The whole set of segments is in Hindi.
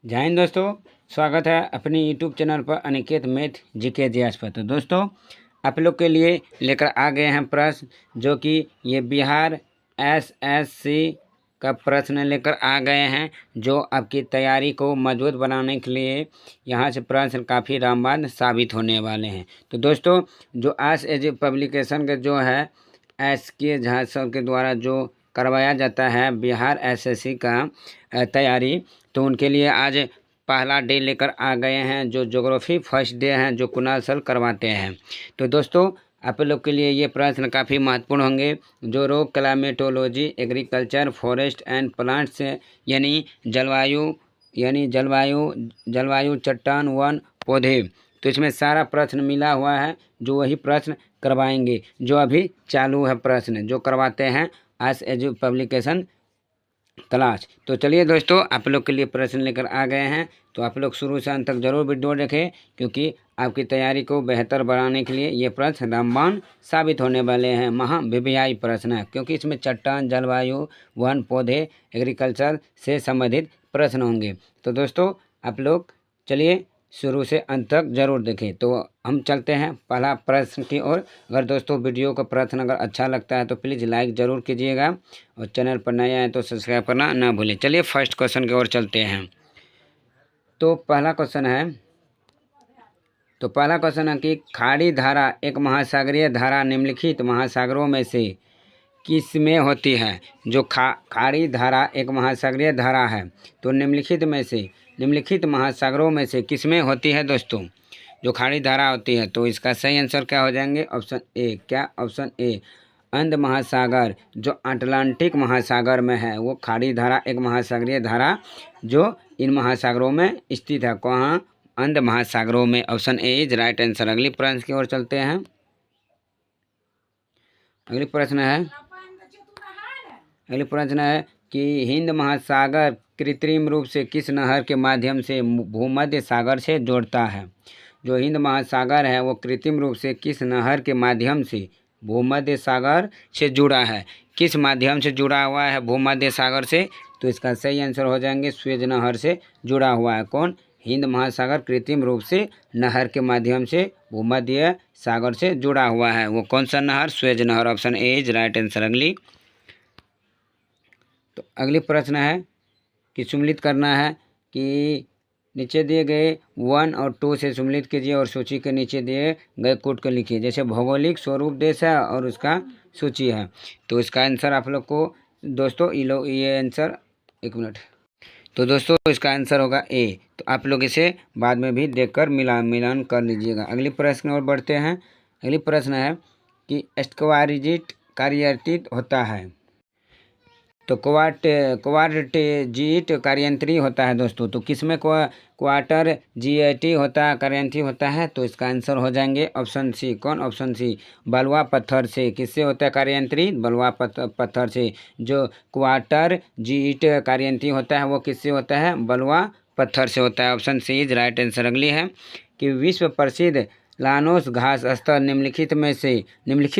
जय हिंद दोस्तों, स्वागत है अपनी यूट्यूब चैनल पर अनिकेत मैथ जीके इतिहास पर। तो दोस्तों, आप लोग के लिए लेकर आ गए हैं प्रश्न, जो कि ये बिहार एसएससी का प्रश्न लेकर आ गए हैं, जो आपकी तैयारी को मजबूत बनाने के लिए यहाँ से प्रश्न काफ़ी रामबाण साबित होने वाले हैं। तो दोस्तों, जो आज एज पब्लिकेशन का जो है SK झा सर के द्वारा जो करवाया जाता है बिहार एसएससी का तैयारी, तो उनके लिए आज पहला डे लेकर आ गए हैं, जो ज्योग्राफी फर्स्ट डे हैं, जो कुणाल सर करवाते हैं। तो दोस्तों, आप लोग के लिए ये प्रश्न काफ़ी महत्वपूर्ण होंगे, जो रोग climatology, agriculture, forest and plants जलवायु, चट्टान, वन, पौधे। तो इसमें सारा प्रश्न मिला हुआ है, जो वही प्रश्न करवाएंगे, जो अभी चालू है प्रश्न जो करवाते हैं आज एजू पब्लिकेशन क्लास। तो चलिए दोस्तों, आप लोग के लिए प्रश्न लेकर आ गए हैं, तो आप लोग शुरू से अंत तक जरूर वीडियो देखें, क्योंकि आपकी तैयारी को बेहतर बनाने के लिए ये प्रश्न रामबाण साबित होने वाले हैं। महाविभयाई प्रश्न है, क्योंकि इसमें चट्टान, जलवायु, वन, पौधे, एग्रीकल्चर से संबंधित प्रश्न होंगे। तो दोस्तों, आप लोग चलिए शुरू से अंत तक जरूर देखें। तो हम चलते हैं पहला प्रश्न की ओर। अगर दोस्तों वीडियो का प्रश्न अगर अच्छा लगता है तो प्लीज़ लाइक ज़रूर कीजिएगा, और चैनल पर नए आए तो सब्सक्राइब करना ना भूलें। चलिए फर्स्ट क्वेश्चन की ओर चलते हैं। तो पहला क्वेश्चन है कि खाड़ी धारा एक महासागरीय धारा निम्नलिखित महासागरों में से किस में होती है। जो खाड़ी धारा एक महासागरीय धारा है, तो निम्नलिखित महासागरों में से किस में होती है दोस्तों, जो खाड़ी धारा होती है। तो इसका सही आंसर क्या हो जाएंगे? ऑप्शन ए अंध महासागर, जो अटलांटिक महासागर में है, वो खाड़ी धारा एक महासागरीय धारा जो इन महासागरों में स्थित है। कहाँ? अंध महासागरों में। Option A is right answer. अगली प्रश्न की ओर चलते हैं। अगली प्रश्न है कि हिंद महासागर कृत्रिम रूप से किस नहर के माध्यम से भूमध्य सागर से जोड़ता है। जो हिंद महासागर है, वो कृत्रिम रूप से किस नहर के माध्यम से भूमध्य सागर से जुड़ा है। किस माध्यम से जुड़ा हुआ है भूमध्य सागर से? तो इसका सही आंसर हो जाएंगे स्वेज नहर से जुड़ा हुआ है। कौन? हिंद महासागर कृत्रिम रूप से नहर के माध्यम से भूमध्य सागर से जुड़ा हुआ है। वो कौन सा नहर? स्वेज नहर। Option A is right answer. अगली प्रश्न है कि सम्मिलित करना है कि नीचे दिए गए 1 और 2 से सम्मिलित कीजिए, और सूची के नीचे दिए गए कोड को लिखिए। जैसे भौगोलिक स्वरूप देश है और उसका सूची है। तो इसका आंसर आप लोग को दोस्तों ये आंसर, एक मिनट। तो दोस्तों, इसका आंसर होगा ए। तो आप लोग इसे बाद में भी देखकर मिलान कर लीजिएगा। अगली प्रश्न और बढ़ते हैं। अगली प्रश्न है कि स्क्वारिजिट कार्यान्वित होता है। तो क्वार्टजीट कार्यान्त्री होता है दोस्तों। तो किसमें क्वार्टर जीएटी होता है, कार्यान्त्री होता है? तो इसका आंसर हो जाएंगे ऑप्शन सी। कौन? ऑप्शन सी, बलुआ पत्थर से। किससे होता है कार्यान्त्री? बलुआ पत्थर से। जो क्वार्टर जीट कार्यान्त्री होता है, वो किससे होता है? बलुआ पत्थर से होता है। Option C is right answer. अगली है कि विश्व प्रसिद्ध लानोस घास स्थल निम्नलिखित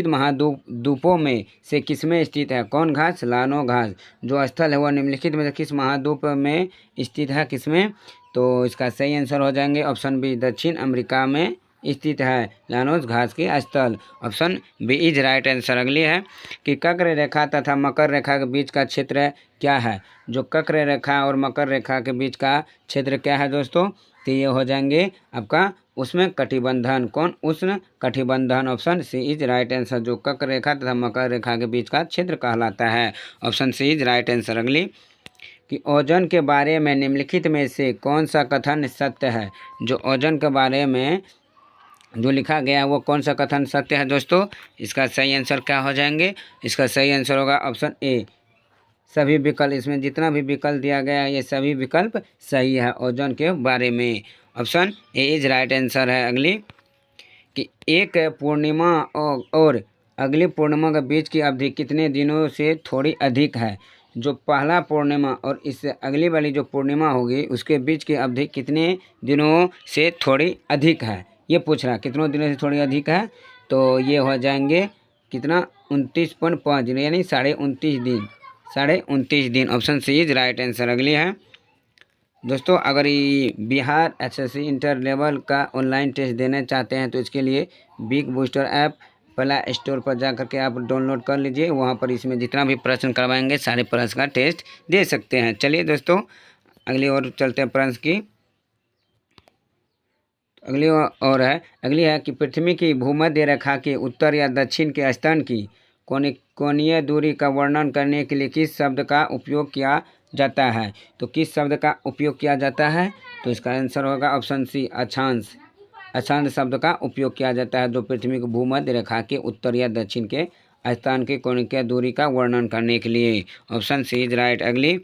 महाद्वीपों में से किसमें स्थित है। कौन घास? लानो घास जो स्थल है, वह निम्नलिखित में से किस महाद्वीप में स्थित है? किसमें? तो इसका सही आंसर हो जाएंगे ऑप्शन बी, दक्षिण अमेरिका में स्थित है लानोस घास के स्थल। Option B is right answer. अगली है कि कक्र रेखा तथा मकर रेखा के बीच का क्षेत्र क्या है। जो कक्र रेखा और मकर रेखा के बीच का क्षेत्र क्या है दोस्तों? तो ये हो जाएंगे आपका उसमें कटिबंधन। कौन? उष्ण कटिबंधन। Option C is right answer. जो कक्र रेखा तथा मकर रेखा के बीच का क्षेत्र कहलाता है। Option C is right answer. अगली कि ओजोन के बारे में निम्नलिखित में से कौन सा कथन सत्य है। जो ओजोन के बारे में जो लिखा गया है, वो कौन सा कथन सत्य है दोस्तों? इसका सही आंसर क्या हो जाएंगे? इसका सही आंसर होगा ऑप्शन ए, सभी विकल्प। इसमें जितना भी विकल्प दिया गया है, ये सभी विकल्प सही है ओजोन के बारे में। Option A is right answer है। अगली कि एक पूर्णिमा और अगली पूर्णिमा के बीच की अवधि कितने दिनों से थोड़ी अधिक है। जो पहला पूर्णिमा और इससे अगली वाली जो पूर्णिमा होगी, उसके बीच की अवधि कितने दिनों से थोड़ी अधिक है, ये पूछ रहा है। कितनों दिनों से थोड़ी अधिक है? तो ये हो जाएंगे कितना? 29.5 दिन, यानी 29.5 दिन। 29.5 दिन। Option C is right answer. अगली है दोस्तों अगर ये बिहार एसएससी इंटर लेवल का ऑनलाइन टेस्ट देना चाहते हैं तो इसके लिए big booster app play store पर जा करके आप डाउनलोड कर लीजिए। वहाँ पर इसमें जितना भी प्रश्न करवाएंगे सारे प्रश्न का टेस्ट दे सकते हैं। चलिए दोस्तों अगली और चलते हैं प्रश्न की। अगली है कि पृथ्वी की भूमध्य रेखा के उत्तर या दक्षिण के स्तन की कोणीय दूरी का वर्णन करने के लिए किस शब्द का उपयोग किया जाता है। तो किस शब्द का उपयोग किया जाता है, तो इसका आंसर होगा ऑप्शन सी अक्षांश। अक्षांश शब्द का उपयोग किया जाता है जो पृथ्वी की भूमध्य रेखा के उत्तर या दक्षिण के स्थान की कोणीय दूरी का वर्णन करने के लिए। Option C is right. अगली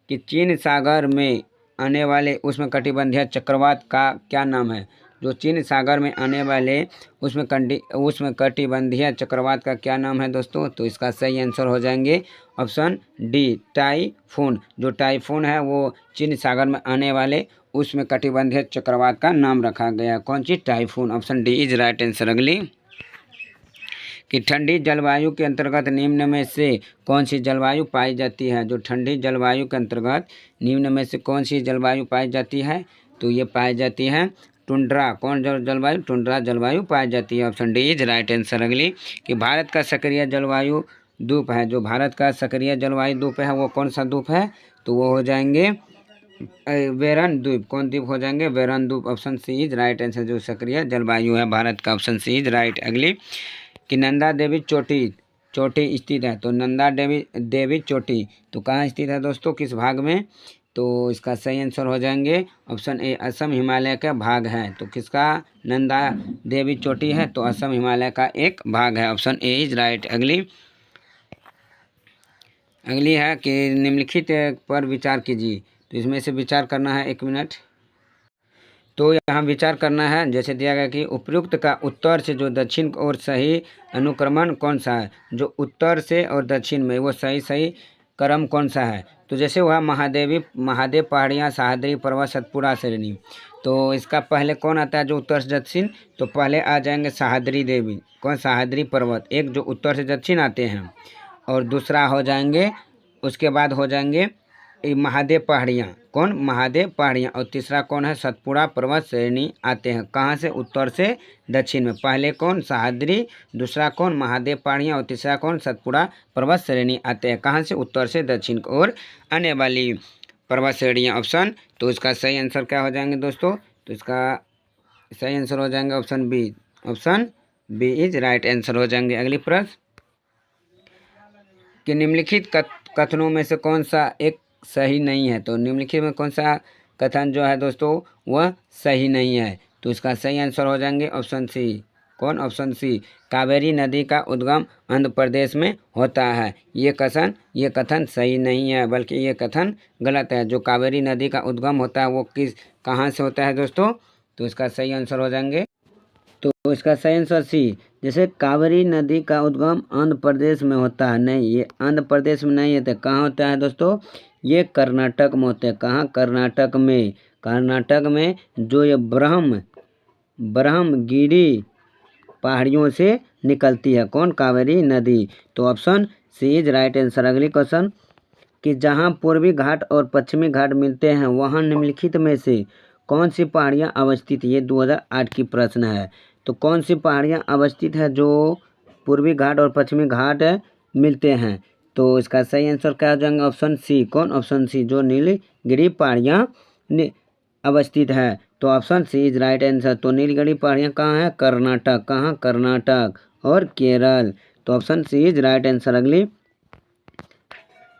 कि चीन सागर में आने वाले उष्णकटिबंधीय चक्रवात का क्या नाम है। जो चीन सागर में आने वाले उष्णकटिबंधीय चक्रवात का क्या नाम है दोस्तों, तो इसका सही आंसर हो जाएंगे ऑप्शन डी टाइफून। जो टाइफून है वो चीन सागर में आने वाले उष्णकटिबंधीय चक्रवात का नाम रखा गया। कौन सी, typhoon. Option D is right answer. अगली कि ठंडी जलवायु के अंतर्गत निम्न में से कौन सी जलवायु पाई जाती है। जो ठंडी जलवायु के अंतर्गत निम्न में से कौन सी जलवायु पाई जाती है, तो ये पाई जाती है टुंड्रा। कौन जलवायु, टुंड्रा जलवायु पाई जाती है। Option D is right answer. अगली कि भारत का सक्रिय जलवायु द्वीप है। जो भारत का सक्रिय जलवायु द्वीप है वो कौन सा द्वीप है, तो वो हो जाएंगे वेरन द्वीप। कौन द्वीप हो जाएंगे, वेरन द्वीप। Option C is right answer. जो सक्रिय जलवायु है भारत का, ऑप्शन सी इज राइट। अगली कि नंदा देवी चोटी स्थित है। तो नंदा देवी चोटी तो कहाँ स्थित है दोस्तों, किस भाग में, तो इसका सही आंसर हो जाएंगे ऑप्शन ए असम हिमालय का भाग है। तो किसका नंदा देवी चोटी है, तो असम हिमालय का एक भाग है। Option A is right. अगली है कि निम्नलिखित पर विचार कीजिए। तो इसमें से विचार करना है, 1 मिनट। तो यहाँ विचार करना है, जैसे दिया गया कि उपयुक्त का उत्तर से जो दक्षिण और सही अनुक्रमण कौन सा है। जो उत्तर से और दक्षिण में वो सही क्रम कौन सा है। तो जैसे हुआ महादेव पहाड़ियाँ, सह्याद्री पर्वत, सतपुड़ा श्रेणी। तो इसका पहले कौन आता है जो उत्तर से दक्षिण, तो पहले आ जाएंगे सह्याद्री देवी। कौन, सह्याद्री पर्वत, एक जो उत्तर से दक्षिण आते हैं। और दूसरा हो जाएंगे, उसके बाद हो जाएंगे महादेव पहाड़ियाँ। कौन, महादेव पहाड़ियाँ। और तीसरा कौन है, सतपुड़ा पर्वत श्रेणी आते हैं। कहाँ से, उत्तर से दक्षिण में। पहले कौन, सह्याद्री, दूसरा कौन, महादेव पहाड़ियाँ, और तीसरा कौन, सतपुड़ा पर्वत श्रेणी आते हैं। कहाँ से, उत्तर से दक्षिण की ओर आने वाली पर्वत श्रेणियाँ। ऑप्शन, तो इसका सही आंसर क्या हो जाएंगे दोस्तों, तो इसका सही आंसर हो जाएंगे option B. Option B is right answer हो जाएंगे। अगली प्रश्न कि निम्नलिखित कथनों में से कौन सा एक सही नहीं है। तो निम्नलिखित में कौन सा कथन जो है दोस्तों वह सही नहीं है, तो इसका सही आंसर हो जाएंगे ऑप्शन सी। कौन, ऑप्शन सी, कावेरी नदी का उद्गम आंध्र प्रदेश में होता है। ये कथन सही नहीं है, बल्कि ये कथन गलत है। जो कावेरी नदी का उद्गम होता है वो कहाँ से होता है दोस्तों, तो इसका सही आंसर हो जाएंगे, तो इसका सही आंसर सी। जैसे कावेरी नदी का उद्गम आंध्र प्रदेश में होता है, नहीं, ये आंध्र प्रदेश में नहीं होता। कहाँ होता है दोस्तों, ये कर्नाटक में होते हैं। कहाँ, कर्नाटक में। कर्नाटक में जो ये ब्रह्मगिरी पहाड़ियों से निकलती है। कौन, कावेरी नदी। तो option C is right answer. अगली क्वेश्चन कि जहाँ पूर्वी घाट और पश्चिमी घाट मिलते हैं वहाँ निम्नलिखित में से कौन सी पहाड़ियाँ अवस्थित। ये 2008 की प्रश्न है। तो कौन सी पहाड़ियाँ अवस्थित है जो पूर्वी घाट और पश्चिमी घाट मिलते हैं, तो इसका सही आंसर क्या हो जाएगा, ऑप्शन सी। कौन, ऑप्शन सी, जो नीलगिरी पहाड़ियाँ अवस्थित है। तो option C is right answer. तो नीलगिरी पहाड़ियाँ कहाँ है, कर्नाटक। कहाँ, कर्नाटक और केरल। तो option C is right answer. अगली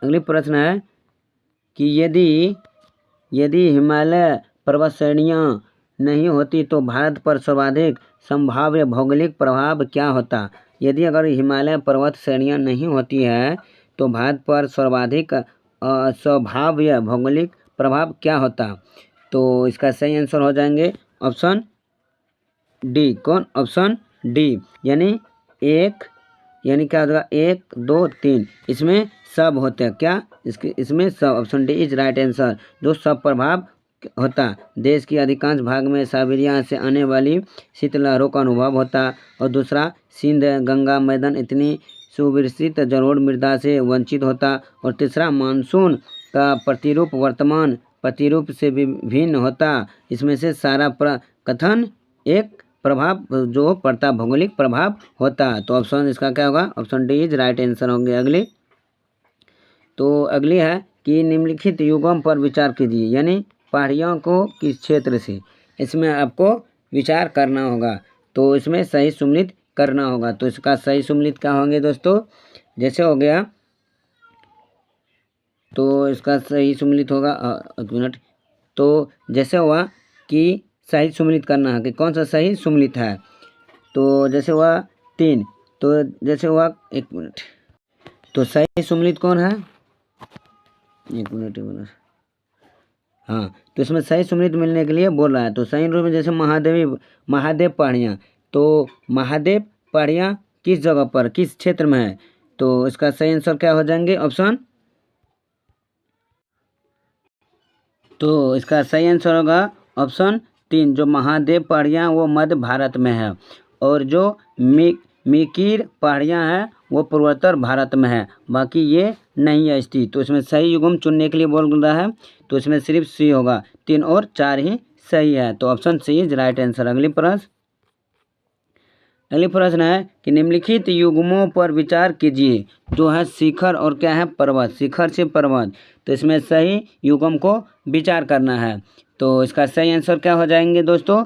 प्रश्न है कि यदि हिमालय पर्वत श्रेणियाँ नहीं होती तो भारत पर सर्वाधिक संभाव्य भौगोलिक प्रभाव क्या होता। यदि अगर हिमालय पर्वत श्रेणियाँ नहीं होती है तो भारत पर सर्वाधिक संभाव्य भौगोलिक प्रभाव क्या होता। तो इसका सही आंसर हो जाएंगे ऑप्शन डी। कौन, ऑप्शन डी, यानी क्या होगा, 1 2 3 इसमें सब होते हैं। क्या, इसमें सब। Option D is right answer. जो सब प्रभाव होता, देश की अधिकांश भाग में साइबेरिया से आने वाली शीतलहरों का अनुभव होता। और दूसरा, सिंध गंगा मैदान इतनी सुविकसित जलोढ़ मृदा से वंचित होता। और तीसरा, मानसून का प्रतिरूप वर्तमान प्रतिरूप से भिन्न होता, इसमें से सारा कथन एक प्रभाव जो पड़ता भौगोलिक प्रभाव होता। तो ऑप्शन इसका क्या होगा, option D is right answer होंगे। अगली तो अगली है कि निम्नलिखित युगों पर विचार कीजिए, यानी पहाड़ियों को किस क्षेत्र से, इसमें आपको विचार करना होगा। तो इसमें सही सम्मिलित करना होगा। तो इसका सही सम्मिलित क्या होंगे दोस्तों, जैसे हो गया, तो इसका सही सम्मिलित होगा एक मिनट। तो जैसे हुआ कि सही सम्मिलित करना है कि कौन सा सही सम्मिलित है। तो जैसे हुआ 3, तो जैसे हुआ एक मिनट, तो सही सम्मिलित कौन है, एक मिनट। हाँ, तो इसमें सही सम्मिलित मिलने के लिए बोल रहा है। तो सही रूप में जैसे महादेव पहाड़ियाँ, तो महादेव पहाड़ियाँ किस जगह पर, किस क्षेत्र में है। तो इसका सही आंसर क्या हो जाएंगे, ऑप्शन, तो इसका सही आंसर होगा ऑप्शन 3, जो महादेव पहाड़ियाँ वो मध्य भारत में है, और जो मिकिर पहाड़ियाँ हैं वो पूर्वोत्तर भारत में है, बाकी ये नहीं है स्थित। तो इसमें सही युग्म चुनने के लिए बोल रहा है। तो इसमें सिर्फ सी होगा, 3 और 4 ही सही है। तो option C is right answer. अगली प्रश्न है कि निम्नलिखित युग्मों पर विचार कीजिए, जो है शिखर और क्या है, पर्वत, शिखर से पर्वत। तो इसमें सही युग्म को विचार करना है। तो इसका सही आंसर क्या हो जाएंगे दोस्तों,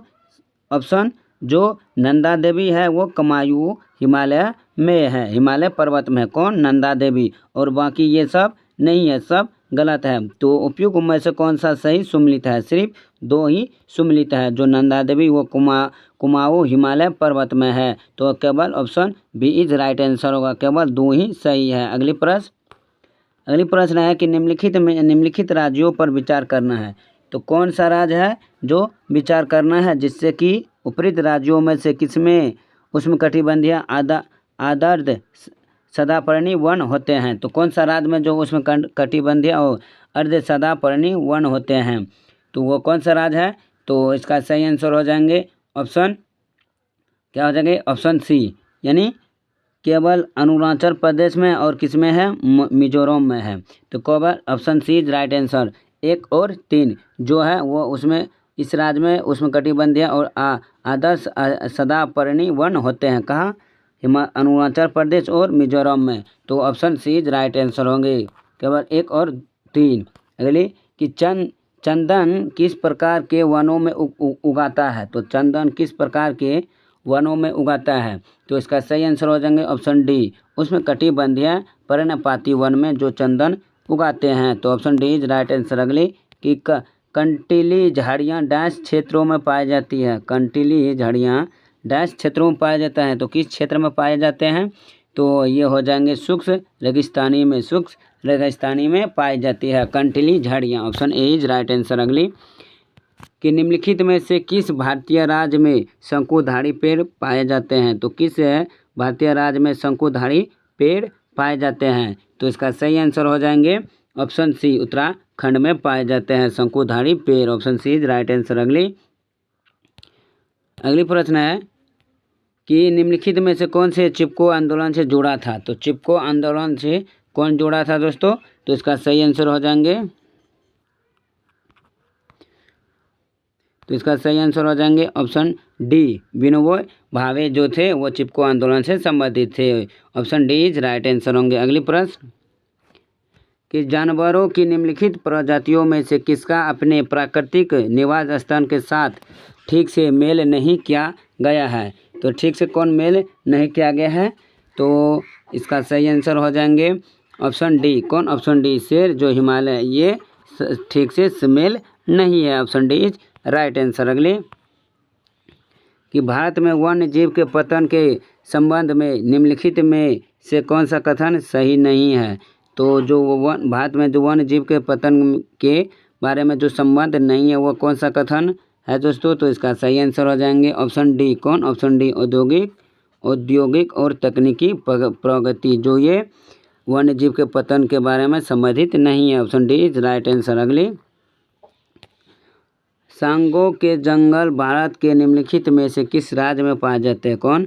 ऑप्शन, जो नंदा देवी है वो कमायू हिमालय में है, हिमालय पर्वत में है, कौन, नंदा देवी, और बाकी ये सब नहीं है, सब गलत है। तो उपयुक्त में से कौन सा सही सम्मिलित है, सिर्फ 2 ही सम्मिलित है, जो नंदा देवी वो कुमाऊं हिमालय पर्वत में है। तो केवल option B is right answer होगा, केवल 2 ही सही है। अगली प्रश्न है कि निम्नलिखित राज्यों पर विचार करना है। तो कौन सा राज्य है जो विचार करना है, जिससे कि उपरोक्त राज्यों में से किसमें उष्णकटिबंधीय आर्द्र सदापर्णी वन होते हैं। तो कौन सा राज्य में जो उष्णकटिबंधीय और अर्ध सदापर्णी वन होते हैं, तो वो कौन सा राज्य है। तो इसका सही आंसर हो जाएंगे ऑप्शन, क्या हो जाएंगे, ऑप्शन सी, यानी केवल अरुणाचल प्रदेश में और किस में है, मिजोरम में है। तो केवल option C is right answer. 1 और 3 जो है वो उसमें इस राज्य में उष्णकटिबंधीय और आदर्श सदापर्णी वन होते हैं, कहाँ, अरुणाचल प्रदेश और मिजोरम में। तो option C is right answer होंगे, केवल 1 और 3। अगली कि चंदन किस प्रकार के वनों में उगाता है। तो चंदन किस प्रकार के वनों में उगाता है। तो इसका सही आंसर हो जाएंगे ऑप्शन डी, उसमें कटिबंधीय पर्णपाती वन में जो चंदन उगाते हैं। तो option D is right answer. अगली कि कंटीली झाड़ियाँ डैश क्षेत्रों में पाई जाती है, कंटीली झाड़ियाँ डैश क्षेत्रों में पाया जाता है। तो किस क्षेत्र में पाए जाते हैं, तो ये हो जाएंगे शुष्क रेगिस्तानी में पाई जाती है कंटीली झाड़ियाँ, option A is right answer. अगली कि निम्नलिखित में से किस भारतीय राज्य में शंकुधारी पेड़ पाए जाते हैं। तो किस भारतीय राज्य में शंकुधारी पेड़ पाए जाते हैं। तो इसका सही आंसर हो जाएंगे ऑप्शन सी, उत्तराखंड में पाए जाते हैं शंकुधारी पेड़, option C is right answer. अगली प्रश्न है कि निम्नलिखित में से कौन से चिपको आंदोलन से जुड़ा था। तो चिपको आंदोलन से कौन जुड़ा था दोस्तों, तो इसका सही आंसर हो जाएंगे, तो इसका सही आंसर हो जाएंगे ऑप्शन डी, विनोबा भावे जो थे वो चिपको आंदोलन से संबंधित थे, option D is right answer होंगे। अगली प्रश्न कि जानवरों की निम्नलिखित प्रजातियों में से किसका अपने प्राकृतिक निवास स्थान के साथ ठीक से मेल नहीं किया गया है। तो ठीक से कौन मेल नहीं किया गया है, तो इसका सही आंसर हो जाएंगे ऑप्शन डी, कौन, ऑप्शन डी, शेर जो हिमालय, ये ठीक से मेल नहीं है, option D is right answer. अगले कि भारत में वन्य जीव के पतन के संबंध में निम्नलिखित में से कौन सा कथन सही नहीं है। तो जो भारत में जो वन्य जीव के पतन के बारे में जो संबंध नहीं है वो कौन सा कथन है दोस्तों, तो इसका सही आंसर हो जाएंगे ऑप्शन डी, कौन, ऑप्शन डी, औद्योगिक और तकनीकी प्रगति, जो ये वन्य जीव के पतन के बारे में संबंधित नहीं है, option D is right answer. अगली सांगो के जंगल भारत के निम्नलिखित में से किस राज्य में पाए जाते हैं, कौन,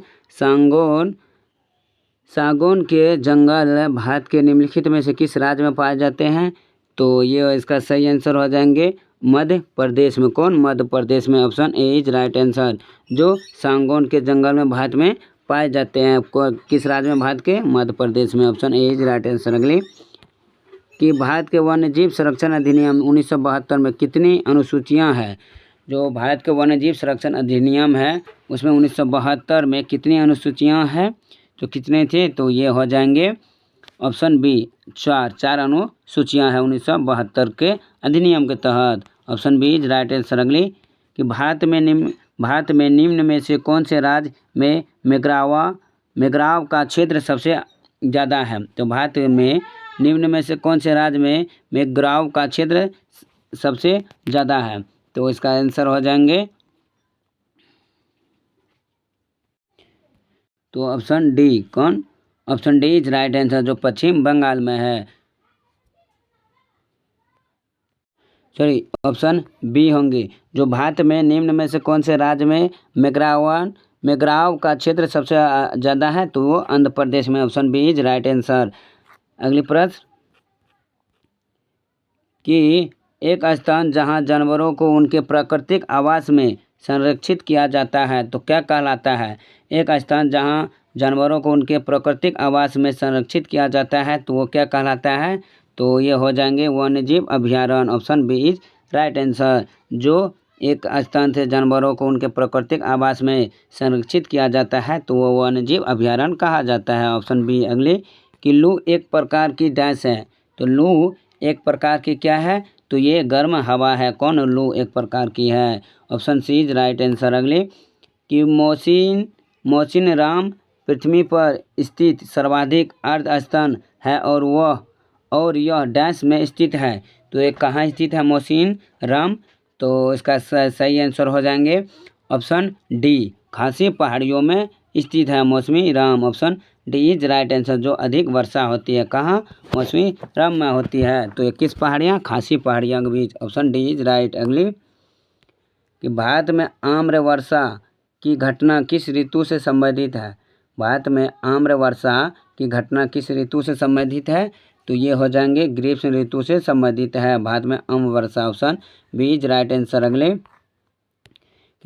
सागौन के जंगल भारत के निम्नलिखित में से किस राज्य में पाए जाते हैं। तो ये इसका सही आंसर हो जाएंगे मध्य प्रदेश में। कौन? मध्य प्रदेश में। Option A is right answer. जो सांगोन के जंगल में भारत में पाए जाते हैं, किस राज्य में? भारत के मध्य प्रदेश में। Option A is right answer. अगली कि भारत के वन्यजीव संरक्षण अधिनियम 1972 में कितनी अनुसूचियां हैं? जो भारत के वन्यजीव संरक्षण अधिनियम है उसमें 1972 में कितनी अनुसूचियां हैं? तो कितने थे? तो ये हो जाएंगे ऑप्शन बी 4 अनुसूचियां हैं 1972 के अधिनियम के तहत। Option B is right answer. अगली कि भारत में निम्न में से कौन से राज्य में मेघराव का क्षेत्र सबसे ज़्यादा है? तो भारत में निम्न में से कौन से राज्य में मेघराव का क्षेत्र सबसे ज़्यादा है? तो इसका आंसर हो जाएंगे तो ऑप्शन डी। कौन? Option D is right answer, जो पश्चिम बंगाल में है। सॉरी, ऑप्शन बी होंगे। जो भारत में निम्न में से कौन से राज्य में मेघराव का क्षेत्र सबसे ज़्यादा है? तो वो आंध्र प्रदेश में। Option B is right answer. अगली प्रश्न कि एक स्थान जहां जानवरों को उनके प्राकृतिक आवास में संरक्षित किया जाता है तो क्या कहलाता है? एक स्थान जहां जानवरों को उनके प्राकृतिक आवास में संरक्षित किया जाता है तो वो क्या कहलाता है? तो ये हो जाएंगे वन्यजीव अभयारण्य। Option B is right answer. जो एक स्थान से जानवरों को उनके प्राकृतिक आवास में संरक्षित किया जाता है तो वो वन्यजीव अभयारण्य कहा जाता है। Option B. अगली कि लू एक प्रकार की डैश है। तो लू एक प्रकार की क्या है? तो ये गर्म हवा है। कौन? लू एक प्रकार की है। Option C is right answer. अगली कि मोहसिन राम पृथ्वी पर स्थित सर्वाधिक अर्ध स्तन है और यह डैश में स्थित है। तो ये कहाँ स्थित है मोहसिन राम? तो इसका सही आंसर हो जाएंगे ऑप्शन डी, खासी पहाड़ियों में स्थित है मौसमी Ram. Option D is right answer. जो अधिक वर्षा होती है कहाँ? मौसमी राम में होती है। तो ये किस पहाड़ियाँ? खासी पहाड़ियों के बीच। Option D is right. अगली कि भारत में आम्र वर्षा की घटना किस ऋतु से संबंधित है? भारत में आम्र वर्षा की घटना किस ऋतु से संबंधित है? तो ये हो जाएंगे ग्रीष्म ऋतु से संबंधित है भारत में आम्र वर्षा। Option B is right answer. अगले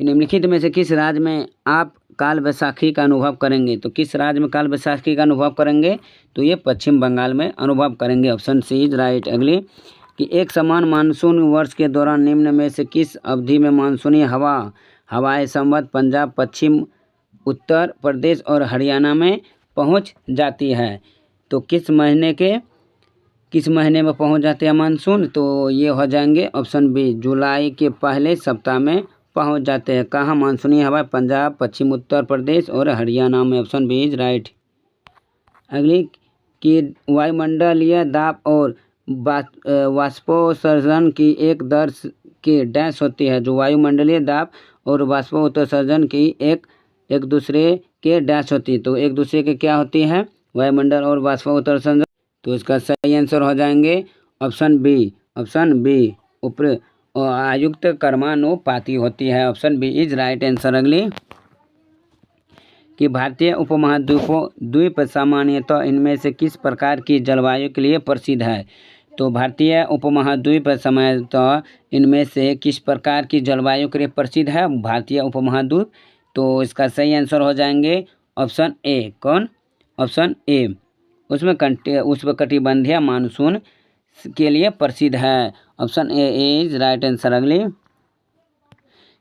कि निम्नलिखित में से किस राज्य में आप काल बैसाखी का अनुभव करेंगे? तो किस राज्य में काल बैसाखी का अनुभव करेंगे? तो ये पश्चिम बंगाल में अनुभव करेंगे। Option C is right. अगली कि एक समान मानसून वर्ष के दौरान निम्न में से किस अवधि में मानसूनी हवाएं संवत पंजाब, पश्चिम उत्तर प्रदेश और हरियाणा में पहुंच जाती है? तो किस महीने में पहुंच जाते हैं मानसून? तो ये हो जाएंगे ऑप्शन बी, जुलाई के पहले सप्ताह में पहुंच जाते हैं। कहाँ मानसूनी हवा? पंजाब, पश्चिम उत्तर प्रदेश और हरियाणा में। Option B is right. अगली कि वायुमंडलीय दाब और वाष्पोत्सर्जन की एक दर की डैश होती है। जो वायुमंडलीय दाब और वाष्पोत्सर्जन की एक दूसरे के डैश होती है। तो एक दूसरे के क्या होती है? वायुमंडल और वाष्पोत्सर्जन। तो इसका सही आंसर हो जाएंगे ऑप्शन बी। ऑप्शन बी ऊपर आयुक्त कर्मानुपाती होती है। Option B is right answer. अगली कि भारतीय उपमहाद्वीप सामान्यतः इनमें से किस प्रकार की जलवायु के लिए प्रसिद्ध है? तो भारतीय उपमहाद्वीप सामान्यतः इनमें से किस प्रकार की जलवायु के लिए प्रसिद्ध है भारतीय उपमहाद्वीप? तो इसका सही आंसर हो जाएंगे ऑप्शन ए। कौन? ऑप्शन ए उष्णकटिबंधीय मानसून के लिए प्रसिद्ध है। Option A is right answer. अगली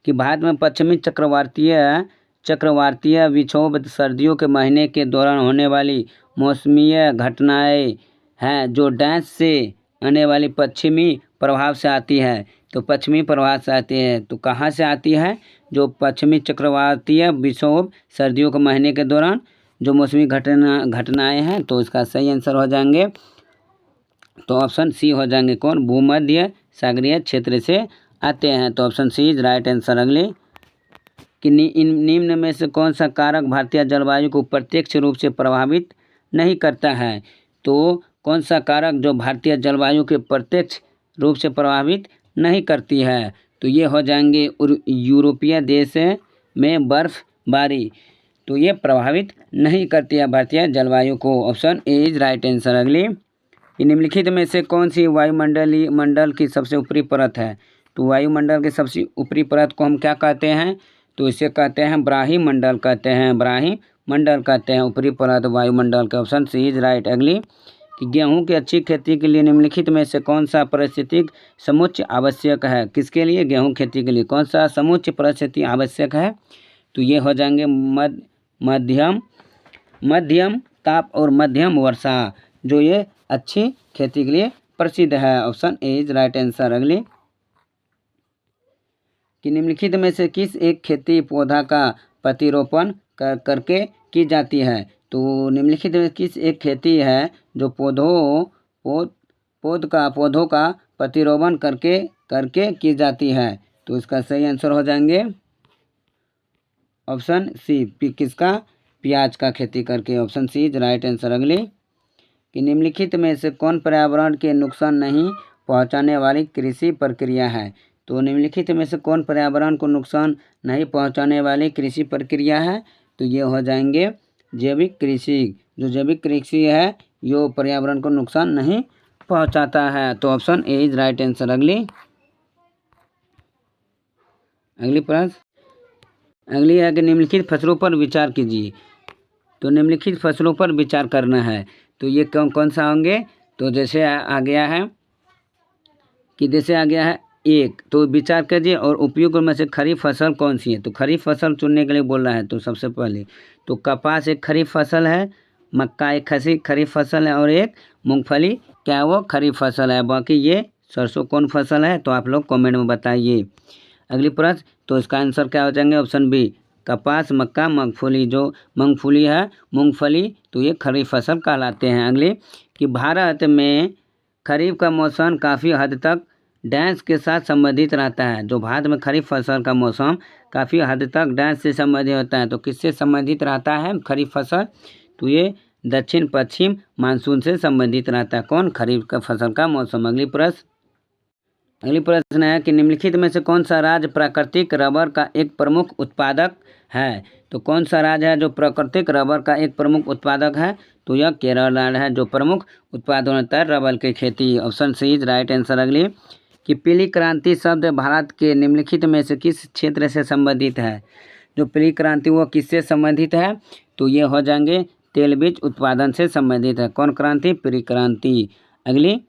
कि भारत में पश्चिमी चक्रवातीय विक्षोभ सर्दियों के महीने के दौरान होने वाली मौसमीय घटनाएं हैं जो डैश से आने वाली पश्चिमी प्रभाव से आती है। तो पश्चिमी प्रभाव से आती है तो कहाँ से आती है? जो पश्चिमी चक्रवातीय विक्षोभ सर्दियों के महीने के दौरान जो मौसमी घटनाएं हैं। तो इसका सही आंसर हो जाएंगे तो ऑप्शन सी हो जाएंगे। कौन? भूमध्य सागरीय क्षेत्र से आते हैं। तो option C is right answer. अगले कि निम्न में से कौन सा कारक भारतीय जलवायु को प्रत्यक्ष रूप से प्रभावित नहीं करता है? तो कौन सा कारक जो भारतीय जलवायु के प्रत्यक्ष रूप से प्रभावित नहीं करती है? तो ये हो जाएंगे यूरोपीय देश में बर्फबारी। तो ये प्रभावित नहीं करती है भारतीय जलवायु को। Option A is right answer. अगली कि निम्नलिखित में से कौन सी वायुमंडलीय मंडल की सबसे ऊपरी परत है। तो वायुमंडल की सबसे ऊपरी परत को हम क्या कहते हैं, तो इसे कहते हैं ब्राहिमंडल कहते हैं, ब्राहिमंडल कहते हैं ऊपरी परत वायुमंडल का। Option C is right. अगली कि गेहूं की अच्छी खेती के लिए निम्नलिखित में से कौन सा पारिस्थितिक समुच्चय आवश्यक है। किसके लिए, गेहूं खेती के लिए कौन सा समुच्चय परिस्थिति आवश्यक है, तो ये हो जाएंगे मध्यम ताप और मध्यम वर्षा, जो ये अच्छी खेती के लिए प्रसिद्ध है। Option A is right answer. अगली कि निम्नलिखित में से किस एक खेती पौधा का प्रतिरोपण करके की जाती है। तो निम्नलिखित में किस एक खेती है जो पौधों का प्रतिरोपण करके की जाती है। तो इसका सही आंसर हो जाएंगे ऑप्शन सी, किसका, प्याज का खेती करके। Option C is right answer. अगली कि निम्नलिखित में से कौन पर्यावरण के नुकसान नहीं पहुंचाने वाली कृषि प्रक्रिया है। तो निम्नलिखित में से कौन पर्यावरण को नुकसान नहीं पहुंचाने वाली कृषि प्रक्रिया है, तो ये हो जाएंगे जैविक कृषि। जो जैविक कृषि है ये पर्यावरण को नुकसान नहीं पहुंचाता है। तो option A is right answer. अगली प्रश्न अगली है कि निम्नलिखित फसलों पर विचार कीजिए। तो निम्नलिखित फसलों पर विचार करना है, तो ये कौन सा होंगे। तो जैसे आ गया है कि जैसे आ गया है एक, तो विचार कीजिए और उपयुक्त में से खरीफ फसल कौन सी है। तो खरीफ फसल चुनने के लिए बोल रहा है। तो सबसे पहले तो कपास एक खरीफ फसल है, मक्का एक खरीफ फसल है और एक मूंगफली क्या वो खरीफ फसल है। बाकी ये सरसों कौन फसल है, तो आप लोग कमेंट में बताइए। अगली प्रश्न, तो इसका आंसर क्या हो जाएंगे ऑप्शन बी, कपास, मक्का, मूंगफली। जो मूंगफली है, मूंगफली, तो ये खरीफ फसल कहलाते हैं। अगली कि भारत में खरीफ का मौसम काफ़ी हद तक डैश के साथ संबंधित रहता है। जो भारत में खरीफ फसल का मौसम काफ़ी हद तक डैश से संबंधित होता है। तो किससे संबंधित रहता है खरीफ फसल, तो ये दक्षिण पश्चिम मानसून से संबंधित रहता है। कौन, खरीफ का फसल का मौसम। अगली प्रश्न है कि निम्नलिखित में से कौन सा राज्य प्राकृतिक रबर का एक प्रमुख उत्पादक है। तो कौन सा राज्य है जो प्राकृतिक रबर का एक प्रमुख उत्पादक है, तो यह केरल राज्य है जो प्रमुख उत्पादन होता है रबर की खेती। Option C is right answer. अगली कि पीली क्रांति शब्द भारत के निम्नलिखित में से किस क्षेत्र से संबंधित है। जो पीली क्रांति वो किससे संबंधित है, तो ये हो जाएंगे तेल बीज उत्पादन से संबंधित है। कौन क्रांति, पीली क्रांति। अगली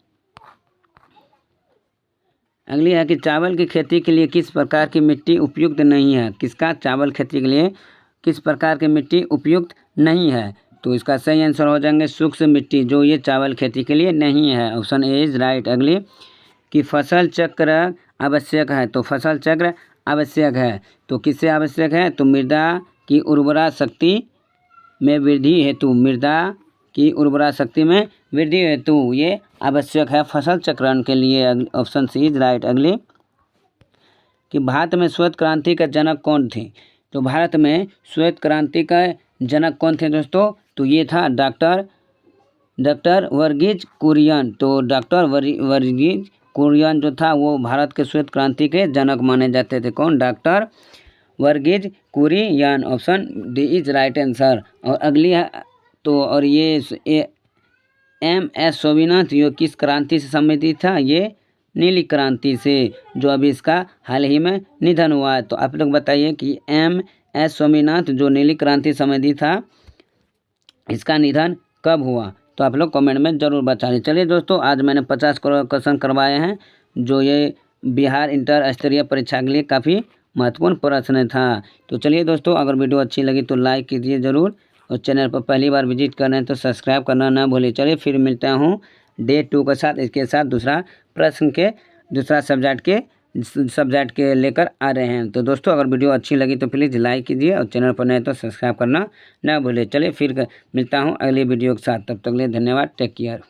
है कि चावल की खेती के लिए किस प्रकार की मिट्टी उपयुक्त नहीं है। किसका, चावल खेती के लिए किस प्रकार की मिट्टी उपयुक्त नहीं है, तो इसका सही आंसर हो जाएंगे शुष्क मिट्टी, जो ये चावल खेती के लिए नहीं है। Option A is right. अगली कि फसल चक्र आवश्यक है। तो फसल चक्र आवश्यक है, तो किससे आवश्यक है, तो मृदा की उर्वरा शक्ति में वृद्धि हेतु, मृदा की उर्वरा शक्ति में वृद्धि हेतु ये आवश्यक है फसल चक्रण के लिए। Option C is right. अगली कि भारत में श्वेत क्रांति का जनक कौन थे। तो भारत में श्वेत क्रांति का जनक कौन थे दोस्तों, तो ये था डॉक्टर वर्गीज कुरियन। तो डॉक्टर वर्गीज कुरियन जो था वो भारत के श्वेत क्रांति के जनक माने जाते थे। कौन, doctor Verghese Kurien. Option D is right answer. और अगली है तो और ये एम.एस. स्वामीनाथन ये किस क्रांति से संबंधित था, ये नीली क्रांति से, जो अभी इसका हाल ही में निधन हुआ है। तो आप लोग बताइए कि एम.एस. स्वामीनाथन जो नीली क्रांति संबंधित था इसका निधन कब हुआ, तो आप लोग कमेंट में ज़रूर बताइए। चलिए दोस्तों, आज मैंने 50 क्वेश्चन करवाए हैं, जो ये बिहार इंटर स्तरीय परीक्षा के लिए काफ़ी महत्वपूर्ण प्रश्न था। तो चलिए दोस्तों, अगर वीडियो अच्छी लगी तो लाइक कीजिए ज़रूर, और चैनल पर पहली बार विजिट कर रहे हैं तो सब्सक्राइब करना ना भूलिए। चलिए फिर मिलता हूँ डे 2 के साथ, इसके साथ दूसरा सब्जेक्ट के लेकर आ रहे हैं। तो दोस्तों, अगर वीडियो अच्छी लगी तो प्लीज़ लाइक कीजिए और चैनल पर नए तो सब्सक्राइब करना ना भूलिए। चलिए फिर मिलता हूँ अगली वीडियो के साथ, तब तक के लिए धन्यवाद, टेक केयर।